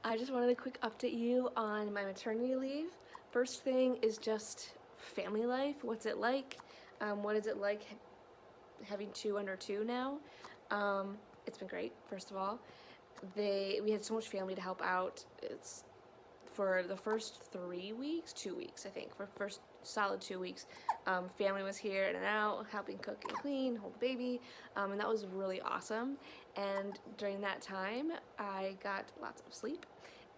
I just wanted to quick update you on my maternity leave. First thing is just family life. What's it like? What is it like having two under two now? It's been great, first of all. We had so much family to help out. It's for the first 3 weeks, 2 weeks, I think, for first solid 2 weeks. Family was here in and out, helping cook and clean, hold the baby, and that was really awesome. And during that time, I got lots of sleep.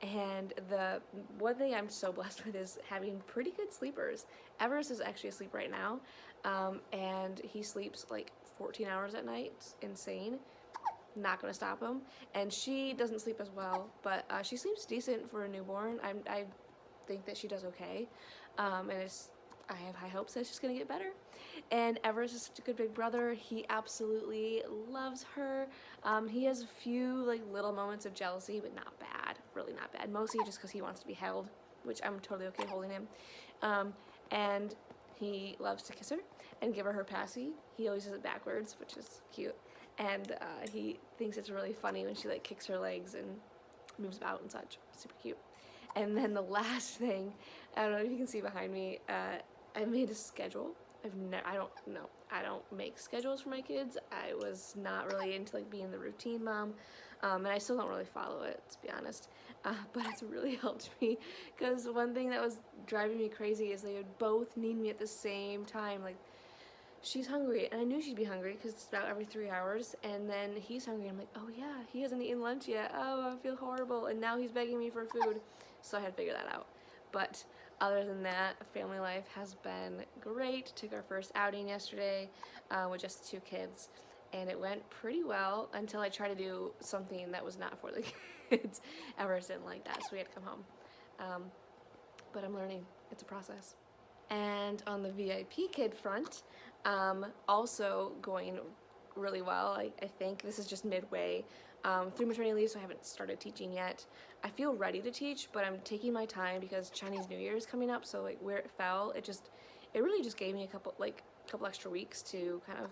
And the one thing I'm so blessed with is having pretty good sleepers. Everest is actually asleep right now, and he sleeps like 14 hours at night. It's insane. Not gonna stop him. And she doesn't sleep as well, but she sleeps decent for a newborn. I think that she does okay, and I have high hopes that it's just gonna get better. And Everest is such a good big brother. He absolutely loves her. He has a few like little moments of jealousy, but not bad, really not bad. Mostly just because he wants to be held, which I'm totally okay holding him. And he loves to kiss her and give her her passy. He always does it backwards, which is cute. And he thinks it's really funny when she like kicks her legs and moves about and such. Super cute. And then the last thing, I don't know if you can see behind me, I made a schedule. I don't make schedules for my kids. I was not really into like being the routine mom, and I still don't really follow it, to be honest. But it's really helped me, because one thing that was driving me crazy is they would both need me at the same time. Like, she's hungry, and I knew she'd be hungry because it's about every 3 hours, and then he's hungry. I'm like, oh yeah, he hasn't eaten lunch yet. Oh, I feel horrible, and now he's begging me for food. So I had to figure that out. But other than that, family life has been great. Took our first outing yesterday with just the 2 kids, and it went pretty well until I tried to do something that was not for the kids. Everest didn't like that, so we had to come home. But I'm learning. It's a process. And on the VIPKID front, also going really well. I think this is just midway through maternity leave, so I haven't started teaching yet. I feel ready to teach, but I'm taking my time because Chinese New Year is coming up, so like where it fell, it really just gave me a couple extra weeks to kind of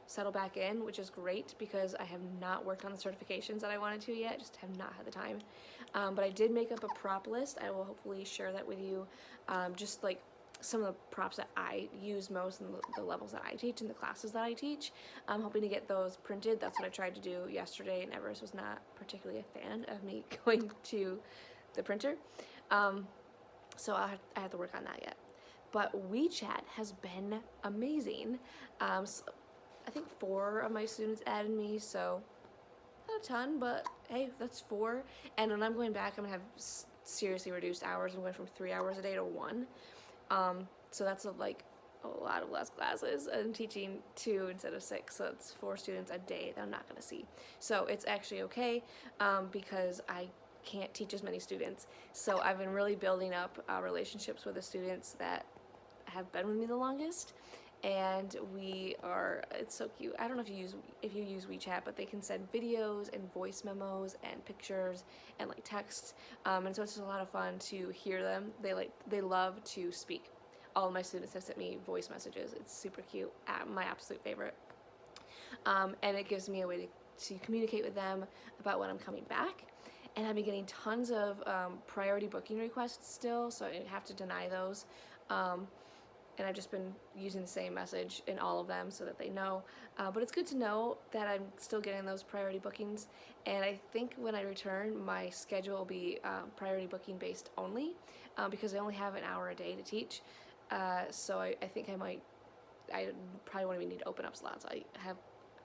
settle back in, which is great because I have not worked on the certifications that I wanted to yet, just have not had the time. But I did make up a prop list. I will hopefully share that with you, just like some of the props that I use most in the levels that I teach and the classes that I teach. I'm hoping to get those printed. That's what I tried to do yesterday, and Everest was not particularly a fan of me going to the printer. So I have to work on that yet. But WeChat has been amazing. So I think 4 of my students added me, so not a ton, but hey, that's 4. And when I'm going back, I'm gonna have seriously reduced hours. I'm going from 3 hours a day to 1. So that's like a lot of less classes. I'm teaching 2 instead of 6, so it's 4 students a day that I'm not going to see. So it's actually okay, because I can't teach as many students. So I've been really building up relationships with the students that have been with me the longest. And it's so cute. I don't know if you use WeChat, but they can send videos and voice memos and pictures and like texts. And so it's just a lot of fun to hear them. They love to speak. All of my students have sent me voice messages. It's super cute. My absolute favorite. And it gives me a way to communicate with them about when I'm coming back. And I've been getting tons of priority booking requests still, so I have to deny those. And I've just been using the same message in all of them so that they know. But it's good to know that I'm still getting those priority bookings. And I think when I return, my schedule will be priority booking based only, because I only have an hour a day to teach. So I think I probably won't even need to open up slots.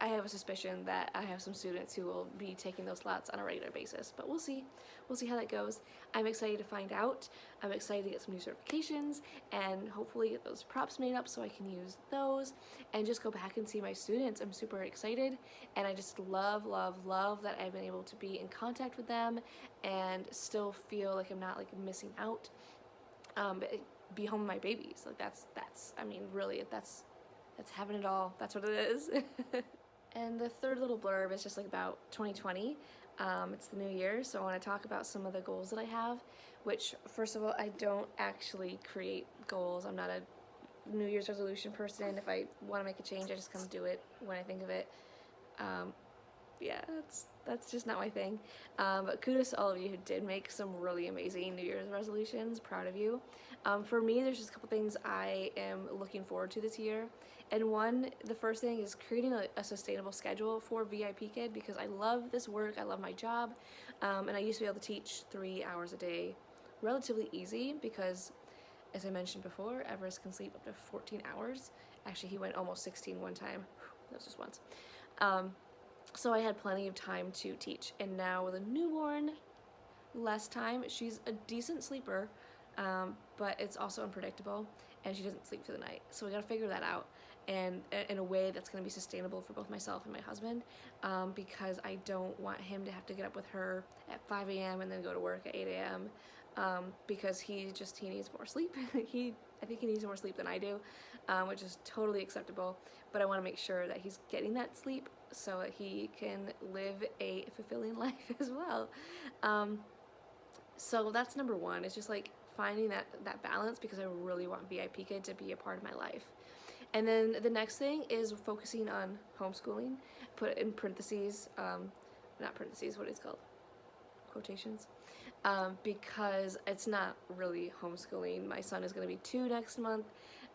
I have a suspicion that I have some students who will be taking those slots on a regular basis, but we'll see. We'll see how that goes. I'm excited to find out. I'm excited to get some new certifications and hopefully get those props made up so I can use those and just go back and see my students. I'm super excited, and I just love, love, love that I've been able to be in contact with them and still feel like I'm not like missing out. Be home with my babies. Like that's I mean, really, that's having it all. That's what it is. And the third little blurb is just like about 2020. It's the new year, so I want to talk about some of the goals that I have, which, first of all, I don't actually create goals. I'm not a New Year's resolution person. If I want to make a change, I just come do it when I think of it. yeah, that's just not my thing. But kudos to all of you who did make some really amazing New Year's resolutions. Proud of you. For me, there's just a couple things I am looking forward to this year. And the first thing is creating a sustainable schedule for VIPKID, because I love this work, I love my job, and I used to be able to teach 3 hours a day relatively easy because, as I mentioned before, Everest can sleep up to 14 hours. Actually, he went almost 16 one time. That was just once. So I had plenty of time to teach, and now with a newborn, less time. She's a decent sleeper, but it's also unpredictable, and she doesn't sleep through the night. So we gotta figure that out, and in a way that's gonna be sustainable for both myself and my husband, because I don't want him to have to get up with her at 5 a.m. and then go to work at 8 a.m. Because he needs more sleep. I think he needs more sleep than I do, which is totally acceptable. But I want to make sure that he's getting that sleep so that he can live a fulfilling life as well. So that's number one. It's just like finding that balance, because I really want VIPKID to be a part of my life. And then the next thing is focusing on homeschooling. Put in parentheses, not parentheses, what is it called? Quotations. Because it's not really homeschooling. My son is going to be 2 next month.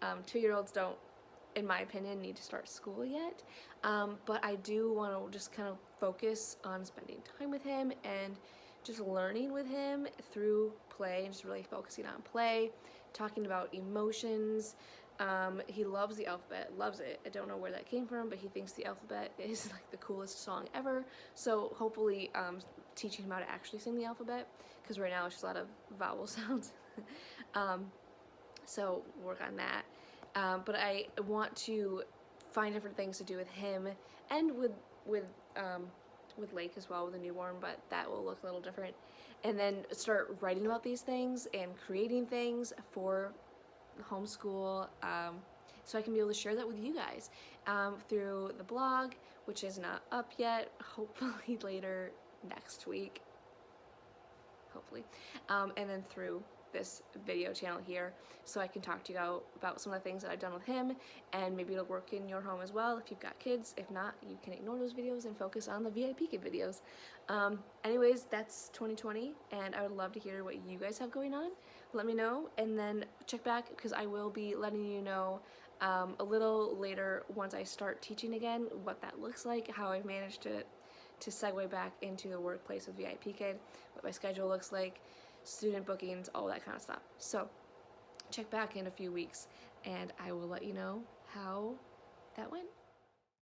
2-year-olds don't, in my opinion, need to start school yet. But I do want to just kind of focus on spending time with him and just learning with him through play, and just really focusing on play, talking about emotions. He loves the alphabet, loves it. I don't know where that came from, but he thinks the alphabet is like the coolest song ever. So hopefully teaching him how to actually sing the alphabet, because right now it's just a lot of vowel sounds. So work on that. But I want to find different things to do with him and with Lake as well, with a newborn, but that will look a little different. And then start writing about these things and creating things for homeschool, so I can be able to share that with you guys through the blog, which is not up yet, hopefully later next week, hopefully, and then through this video channel here, so I can talk to you about some of the things that I've done with him, and maybe it'll work in your home as well if you've got kids. If not, you can ignore those videos and focus on the VIPKID videos. Anyways, that's 2020, and I would love to hear what you guys have going on. Let me know, and then check back, because I will be letting you know a little later, once I start teaching again, what that looks like, how I've managed to segue back into the workplace with VIPKID, what my schedule looks like, student bookings, all that kind of stuff. So check back in a few weeks, and I will let you know how that went.